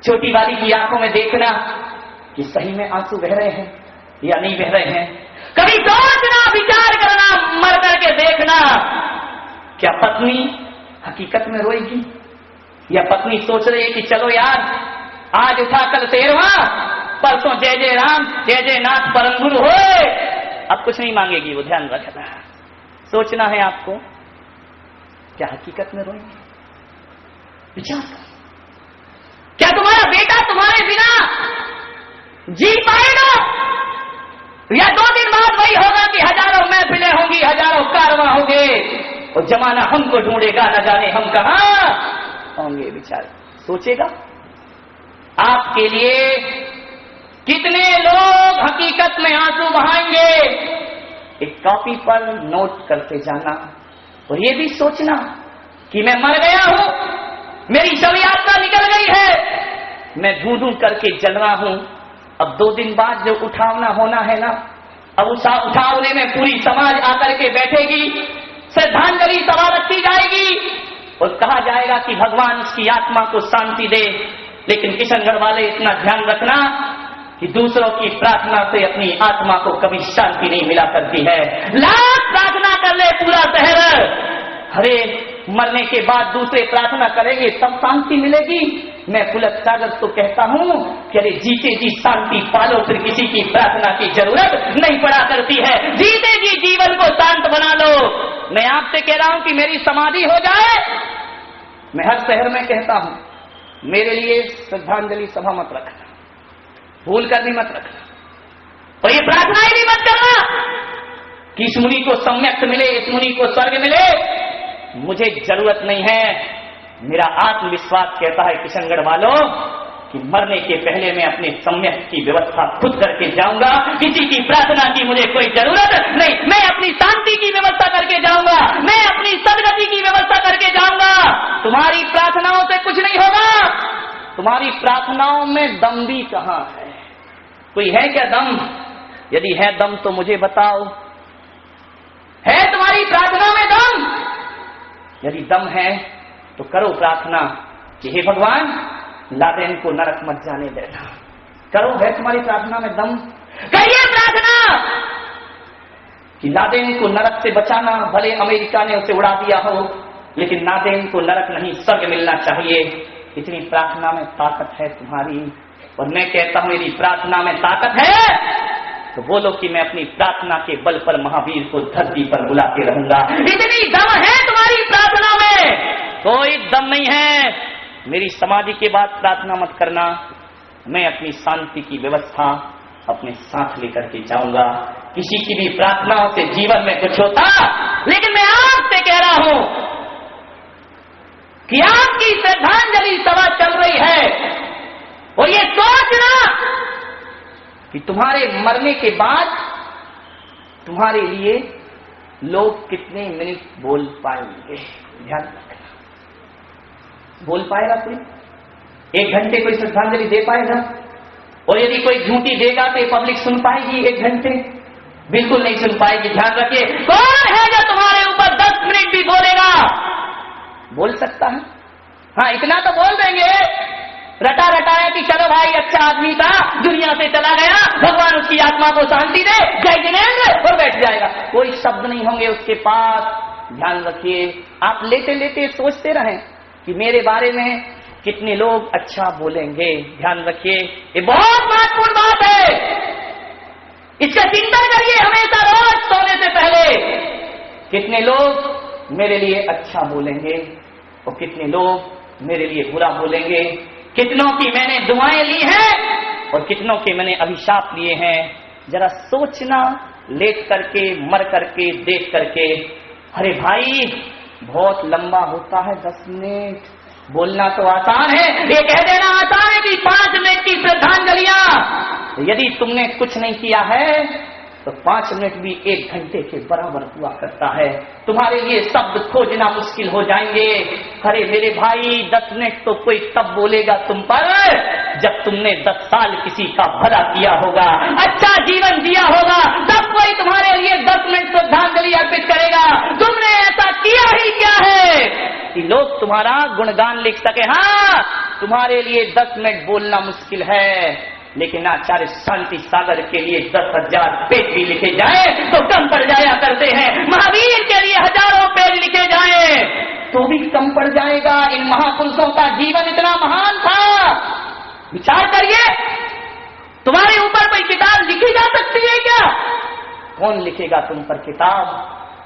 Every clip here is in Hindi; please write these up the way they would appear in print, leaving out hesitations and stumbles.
छोटी वाली की आंखों में देखना कि सही में आंसू बह रहे हैं या नहीं बह रहे हैं। कभी सोचना, विचार करना, मर करके देखना, क्या पत्नी हकीकत में रोएगी या पत्नी सोच रही है कि चलो यार आज उठा कल तेरवा, परसों जय जय राम जय जय नाथ परम गुरु होए, अब कुछ नहीं मांगेगी। वो ध्यान रखना, सोचना है आपको, क्या हकीकत में रोएंगे? विचार कर, क्या तुम्हारा बेटा तुम्हारे बिना जी पाएगा या 2 दिन बाद वही होगा कि हजारों महफिलें होंगी, हजारों कारवां होंगे और जमाना हमको ढूंढेगा, न जाने हम कहां होंगे। विचार सोचेगा आपके लिए कितने लोग हकीकत में आंसू बहाएंगे। एक कॉपी पर नोट करते जाना और ये भी सोचना कि मैं मर गया हूं, मेरी शव यात्रा निकल गई है, मैं ढूंढ ढूंढ करके जल रहा हूं। अब 2 दिन बाद जो उठावना होना है ना, अब उस उठावने में पूरी समाज आकर के बैठेगी, श्रद्धांजलि सभा रखी जाएगी और कहा जाएगा कि भगवान उसकी आत्मा को शांति दे। लेकिन किशनगढ़ वाले इतना ध्यान रखना कि दूसरों की प्रार्थना से अपनी आत्मा को कभी शांति नहीं मिला करती है। लाख प्रार्थना कर ले पूरा शहर, अरे मरने के बाद दूसरे प्रार्थना करेंगे तब शांति मिलेगी। मैं पुलक सागर तो कहता हूं कि अरे जीते जी शांति पालो, फिर किसी की प्रार्थना की जरूरत नहीं पड़ा करती है। जीते जी जीवन को शांत बना लो। मैं आपसे कह रहा हूं कि मेरी समाधि हो जाए, मैं हर शहर में कहता हूं मेरे लिए श्रद्धांजलि सभा मत रखना, भूल कर भी मत रखना और ये प्रार्थनाएं भी मत करना कि इस मुनि को सम्यक मिले, इस मुनि को स्वर्ग मिले। मुझे जरूरत नहीं है। मेरा आत्मविश्वास कहता है किशनगढ़ वालों कि मरने के पहले मैं अपने सम्यक की व्यवस्था खुद करके जाऊंगा, किसी की प्रार्थना की मुझे कोई जरूरत नहीं। मैं अपनी शांति की व्यवस्था करके जाऊंगा, मैं अपनी सदगति की व्यवस्था करके जाऊंगा। तुम्हारी प्रार्थनाओं से कुछ नहीं होगा। तुम्हारी प्रार्थनाओं में दम भी कहां है? कोई है क्या दम? यदि है दम तो मुझे बताओ, है तुम्हारी प्रार्थना में दम? यदि दम है तो करो प्रार्थना कि हे भगवान लादेन को नरक मत जाने देना। करो, है तुम्हारी प्रार्थना में दम? करिए प्रार्थना कि लादेन को नरक से बचाना। भले अमेरिका ने उसे उड़ा दिया हो, लेकिन लादेन को नरक नहीं स्वर्ग मिलना चाहिए। इतनी प्रार्थना में ताकत है तुम्हारी। और मैं कहता हूं यदि प्रार्थना में ताकत है तो बोलो कि मैं अपनी प्रार्थना के बल पर महावीर को धरती पर बुलाते रहूंगा। इतनी दम है तुम्हारी प्रार्थना में? कोई दम नहीं है। मेरी समाधि के बाद प्रार्थना मत करना। मैं अपनी शांति की व्यवस्था अपने साथ लेकर के जाऊंगा। किसी की भी प्रार्थनाओं से जीवन में कुछ होता, लेकिन मैं आपसे कह रहा हूं कि आपकी श्रद्धांजलि सभा चल रही है और ये सोचना कि तुम्हारे मरने के बाद तुम्हारे लिए लोग कितने मिनट बोल पाएंगे। ध्यान रखना, बोल पाएगा कोई? 1 घंटे कोई श्रद्धांजलि दे पाएगा? और यदि कोई झूठी देगा तो पब्लिक सुन पाएगी 1 घंटे? बिल्कुल नहीं सुन पाएगी। ध्यान रखिए, कौन है जो तुम्हारे ऊपर 10 मिनट भी बोलेगा? बोल सकता है? हाँ, इतना तो बोल देंगे, रटा रटाया कि चलो भाई अच्छा आदमी था, दुनिया से चला गया, भगवान उसकी आत्मा को शांति दे, जय जिनेंद्र, और बैठ जाएगा। कोई शब्द नहीं होंगे उसके पास। ध्यान रखिए, आप लेते लेते सोचते रहें कि मेरे बारे में कितने लोग अच्छा बोलेंगे। ध्यान रखिए, ये बहुत महत्वपूर्ण बात है। इसका चिंतन करिए हमेशा, रोज सोने से पहले। कितने लोग मेरे लिए अच्छा बोलेंगे और कितने लोग मेरे लिए बुरा बोलेंगे। कितनों की मैंने दुआएं ली हैं और कितनों के मैंने अभिशाप लिए हैं। जरा सोचना, लेट करके, मर करके, देख करके। अरे भाई बहुत लंबा होता है 10 मिनट। बोलना तो आसान है, ये कह देना आसान है कि 5 मिनट की श्रद्धांजलियां। यदि तुमने कुछ नहीं किया है तो 5 मिनट भी 1 घंटे के बराबर हुआ करता है। तुम्हारे लिए शब्द खोजना मुश्किल हो जाएंगे। अरे मेरे भाई 10 मिनट तो कोई तब बोलेगा तुम पर जब तुमने 10 साल किसी का भला किया होगा, अच्छा जीवन जिया होगा, तब कोई तुम्हारे लिए 10 मिनट श्रद्धांजलि अर्पित करेगा। तुमने ऐसा किया ही क्या है कि लोग तुम्हारा गुणगान लिख सके? हाँ, तुम्हारे लिए 10 मिनट बोलना मुश्किल है, लेकिन आचार्य शांति सागर के लिए 10,000 पेज भी लिखे जाए तो कम पड़ जाया करते हैं। महावीर के लिए हजारों पेज लिखे जाए तो भी कम पड़ जाएगा। इन महापुरुषों का जीवन इतना महान था। विचार करिए, तुम्हारे ऊपर कोई किताब लिखी जा सकती है क्या? कौन लिखेगा तुम पर किताब?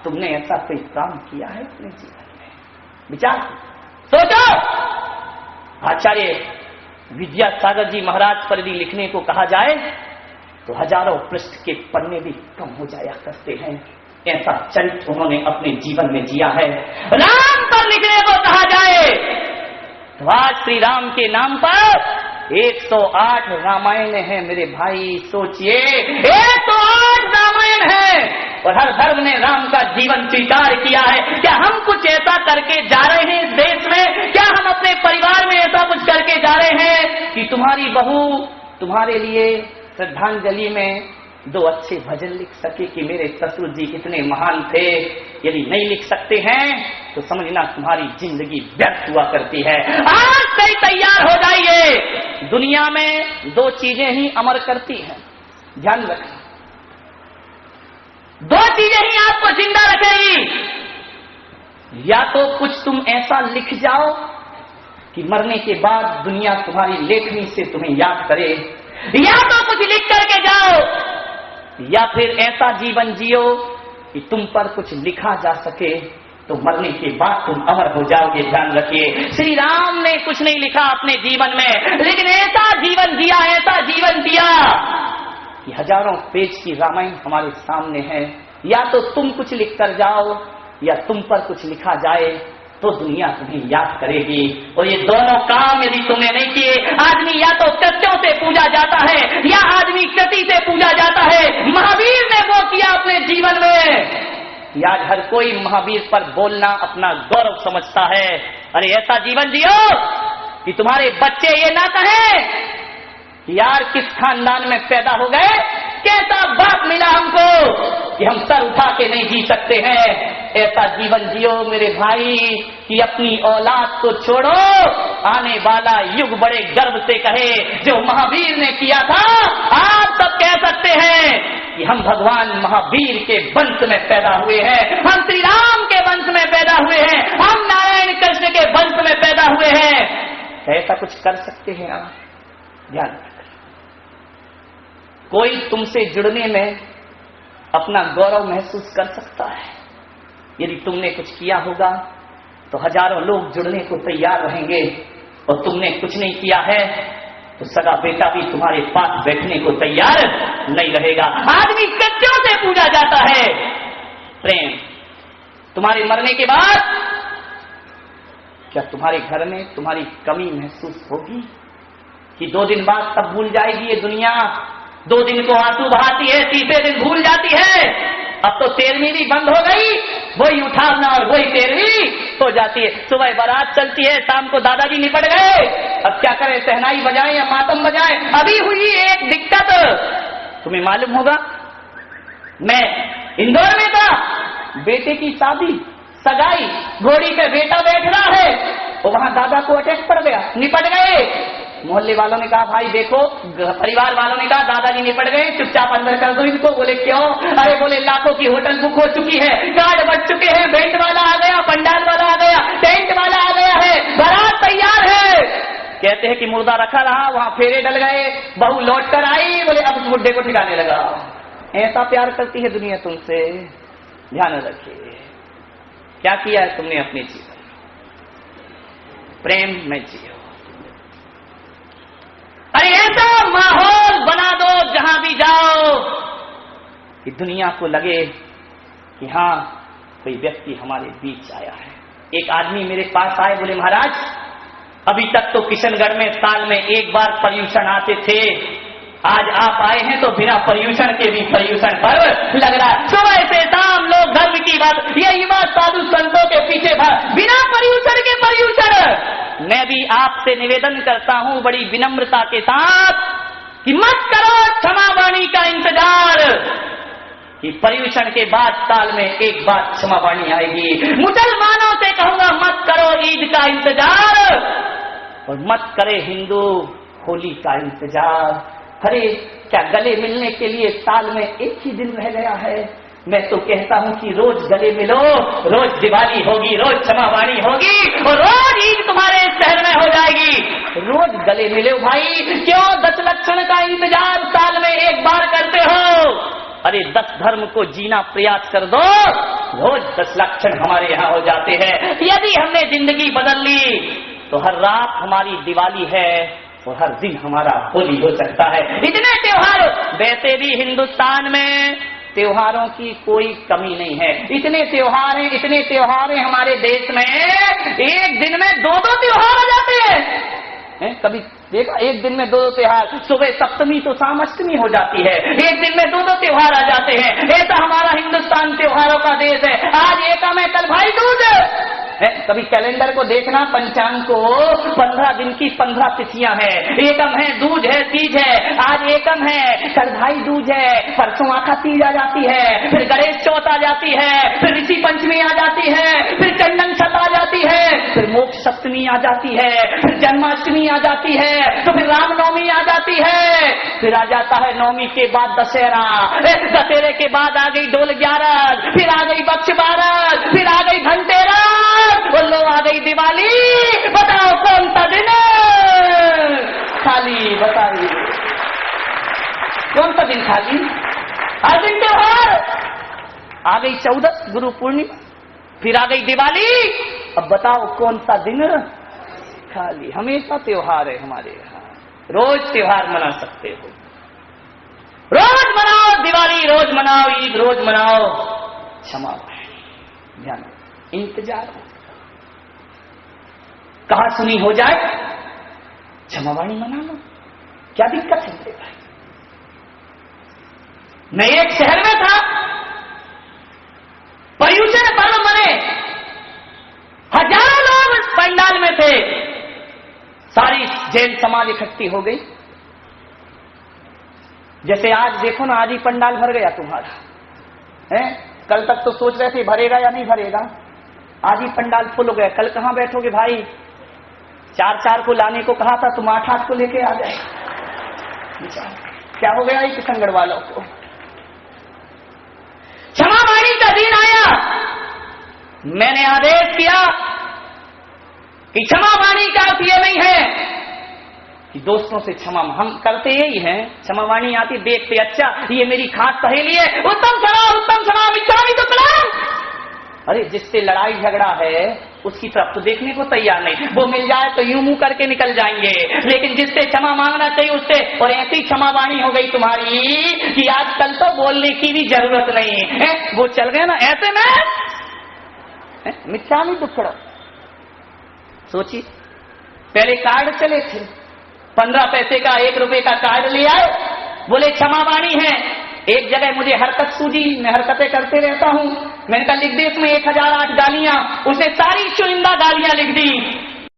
तुमने ऐसा कोई काम किया है अपने जीवन में? विचार सोचो। आचार्य विद्यासागर जी महाराज पर भी लिखने को कहा जाए तो हजारों पृष्ठ के पन्ने भी कम हो जाया करते हैं। ऐसा चरित्र उन्होंने अपने जीवन में जिया है। राम पर लिखने को कहा जाए तो आज श्री राम के नाम पर 108 रामायण है मेरे भाई। सोचिए, 108 रामायण है और हर धर्म ने राम का जीवन स्वीकार किया है। क्या हम कुछ ऐसा करके जा रहे हैं इस देश में? क्या हम अपने परिवार में ऐसा कुछ करके जा रहे हैं कि तुम्हारी बहू तुम्हारे लिए श्रद्धांजलि में 2 अच्छे भजन लिख सके कि मेरे ससुर जी कितने महान थे? यदि नहीं लिख सकते हैं तो समझना तुम्हारी जिंदगी व्यर्थ हुआ करती है। आज से तैयार हो जाइए। दुनिया में 2 चीजें ही अमर करती हैं, ध्यान रखना। 2 चीजें ही आपको जिंदा रखेगी। या तो कुछ तुम ऐसा लिख जाओ कि मरने के बाद दुनिया तुम्हारी लेखनी से तुम्हें याद करे, या तो कुछ लिख करके जाओ, या फिर ऐसा जीवन जियो कि तुम पर कुछ लिखा जा सके तो मरने के बाद तुम अमर हो जाओगे। ध्यान रखिए, श्री राम ने कुछ नहीं लिखा अपने जीवन में, लेकिन ऐसा जीवन जिया, ऐसा जीवन दिया कि हजारों पेज की रामायण हमारे सामने है। या तो तुम कुछ लिख कर जाओ या तुम पर कुछ लिखा जाए तो दुनिया तुम्हें याद करेगी। और ये दोनों काम यदि तुमने नहीं किए, आदमी या तो कृत्यों से पूजा जाता है या आदमी कृति से पूजा जाता है। महावीर ने वो किया अपने जीवन में। आज हर कोई महावीर पर बोलना अपना गौरव समझता है। अरे ऐसा जीवन जियो कि तुम्हारे बच्चे ये ना कहें कि यार किस खानदान में पैदा हो गए, कैसा बाप मिला हमको कि हम सर उठा के नहीं जी सकते हैं। ऐसा जीवन जियो मेरे भाई कि अपनी औलाद को छोड़ो, आने वाला युग बड़े गर्व से कहे जो महावीर ने किया था। आप सब कह सकते हैं कि हम भगवान महावीर के वंश में पैदा हुए हैं, हम श्री राम के वंश में पैदा हुए हैं, हम नारायण कृष्ण के वंश में पैदा हुए हैं। ऐसा कुछ कर सकते हैं आप? ध्यान रखना, कोई तुमसे जुड़ने में अपना गौरव महसूस कर सकता है। यदि तुमने कुछ किया होगा तो हजारों लोग जुड़ने को तैयार रहेंगे, और तुमने कुछ नहीं किया है तो सगा बेटा भी तुम्हारे पास बैठने को तैयार नहीं रहेगा। आदमी कृत्यों से पूजा जाता है। प्रेम, तुम्हारे मरने के बाद क्या तुम्हारे घर में तुम्हारी कमी महसूस होगी कि 2 दिन बाद तब भूल जाएगी ये दुनिया? 2 दिन को आंसू बहाती है, तीसरे दिन भूल जाती है। अब तो 13वीं भी बंद हो गई, वही उठावना और वही 13वीं हो जाती है। सुबह बारात चलती है, शाम को दादाजी निपट गए, अब क्या करें, सहनाई बजाएं या मातम बजाएं? अभी हुई एक दिक्कत, तुम्हें मालूम होगा, मैं इंदौर में था, बेटे की शादी, सगाई, घोड़ी पे बेटा बैठ रहा है और वहां दादा को अटैक पड़ गया, निपट गए। मोहल्ले वालों ने कहा भाई देखो, परिवार वालों ने कहा दादाजी निपट गए, चुपचाप अंदर कर दो इनको। बोले क्यों? अरे बोले लाखों की होटल बुक हो चुकी है, कार्ड बच चुके हैं, बेंट वाला आ गया, पंडाल वाला आ गया, टेंट वाला आ गया है, बारात तैयार है। कहते हैं कि मुर्दा रखा रहा, वहां फेरे डल गए, बहू लौट कर आई, बोले अब उस बुड्ढे को ठिकाने लगा। ऐसा प्यार करती है दुनिया तुमसे। ध्यान रखिए, क्या किया है तुमने अपने जीवन? प्रेम में जियो। अरे ऐसा माहौल बना दो जहां भी जाओ कि दुनिया को लगे कि हाँ कोई व्यक्ति हमारे बीच आया है। एक आदमी मेरे पास आए, बोले महाराज अभी तक तो किशनगढ़ में साल में 1 बार पर्यूषण आते थे, आज आप आए हैं तो बिना पर्यूषण के भी पर्यूषण पर्व लग रहा है। सुबह से शाम लोग धर्म की बात, यही बात साधु संतों के पीछे भाग, बिना पर्यूषण के पर्यूषण। मैं भी आपसे निवेदन करता हूं बड़ी विनम्रता के साथ कि मत करो क्षमावाणी का इंतजार, कि पर्यूषण के बाद साल में 1 बार क्षमावाणी आएगी। मुसलमानों से कहूंगा मत करो ईद का इंतजार, और मत करे हिंदू होली का इंतजार। अरे क्या गले मिलने के लिए साल में एक ही दिन रह गया है? मैं तो कहता हूं कि रोज गले मिलो, रोज दिवाली होगी, रोज क्षमावाणी होगी और रोज ईद तुम्हारे शहर में हो जाएगी। रोज गले मिलो भाई, क्यों 10 लक्षण का इंतजार साल में एक बार करते हो? अरे 10 धर्म को जीना प्रयास कर दो, रोज 10 लक्षण हमारे यहाँ हो जाते हैं। यदि हमने जिंदगी बदल ली तो हर रात हमारी दिवाली है और हर दिन हमारा होली हो सकता है। इतने त्योहार, वैसे भी हिंदुस्तान में त्योहारों की कोई कमी नहीं है। इतने त्योहार हैं, इतने त्योहार हैं हमारे देश में, एक दिन में 2-2 त्योहार आ जाते हैं। कभी देखा एक दिन में 2-2 त्योहार? सुबह सप्तमी तो शाम अष्टमी हो जाती है, एक दिन में 2-2 त्योहार आ जाते हैं। ऐसा हमारा हिंदुस्तान त्योहारों का देश है। आज एकम है, कल भाई दूज है। कभी कैलेंडर को देखना, पंचांग को 15 दिन की 15 तिथियां हैं। एकम है, दूज है, तीज है। आज एकम है, कल भाई दूज है, परसों आखा तीज आ जाती है, फिर गणेश चौथ आ जाती है, फिर ऋषि पंचमी आ जाती है, फिर चंदन छठ आ जाती है, फिर मोक्ष सप्तमी आ जाती है, फिर जन्माष्टमी आ जाती है, तो फिर रामनवमी आ जाती है, फिर आ जाता है नवमी के बाद दशहरा, दशहरे के बाद आ गई डोल 11, फिर आ गई बक्ष बारस, फिर आ गई धनतेरस, बोलो आ गई दिवाली। बताओ कौन सा दिन खाली? बताइए कौन सा दिन खाली? हर दिन त्योहार। आ गई 14 गुरु पूर्णिमा, फिर आ गई दिवाली। अब बताओ कौन सा दिन खाली? हमेशा त्योहार है हमारे यहाँ। रोज त्योहार मना सकते हो, रोज मनाओ दिवाली, रोज मनाओ ईद, रोज मनाओ क्षमा। ध्यान, इंतजार हो, कहा सुनी हो जाए, क्षमावाणी मना लो, क्या दिक्कत है मेरे भाई? मैं एक शहर में था, पर्यूषण पर्व मने, हजारों लोग इस पंडाल में थे, सारी जैन समाज इकट्ठी हो गई। जैसे आज देखो ना, आज ही पंडाल भर गया तुम्हारा है। कल तक तो सोच रहे थे भरेगा या नहीं भरेगा, आज ही पंडाल फुल हो गया। कल कहां बैठोगे भाई? 4-4 को लाने को कहा था, तुम 8-8 को लेके आ गए। क्या हो गया ये किशनगढ़ वालों को? क्षमावाणी का दिन आया, मैंने आदेश किया कि क्षमावाणी का अर्थ ये नहीं है कि दोस्तों से क्षमा, हम करते यही हैं। क्षमावाणी आती देखते, अच्छा ये मेरी खास सहेली है, उत्तम क्षमा मिच्छामि दुक्कड़म। अरे जिससे लड़ाई झगड़ा है उसकी तरफ तो देखने को तैयार नहीं, वो मिल जाए तो यूं मुंह करके निकल जाएंगे। लेकिन जिससे क्षमा मांगना चाहिए उससे, और ऐसी क्षमावाणी हो गई तुम्हारी कि आजकल तो बोलने की भी जरूरत नहीं है। वो चल गए ना ऐसे में मिच्छामि दुक्कड़म। सोचिए, पहले कार्ड चले थे, 15 पैसे का 1 रुपए का कार्ड ले आए, बोले क्षमावाणी है। एक जगह मुझे हरकत सूझी, मैं हरकतें करते रहता हूं, मैंने कहा लिख दे इसमें 1008 गालियां। उसने सारी चुनिंदा गालियां लिख दी।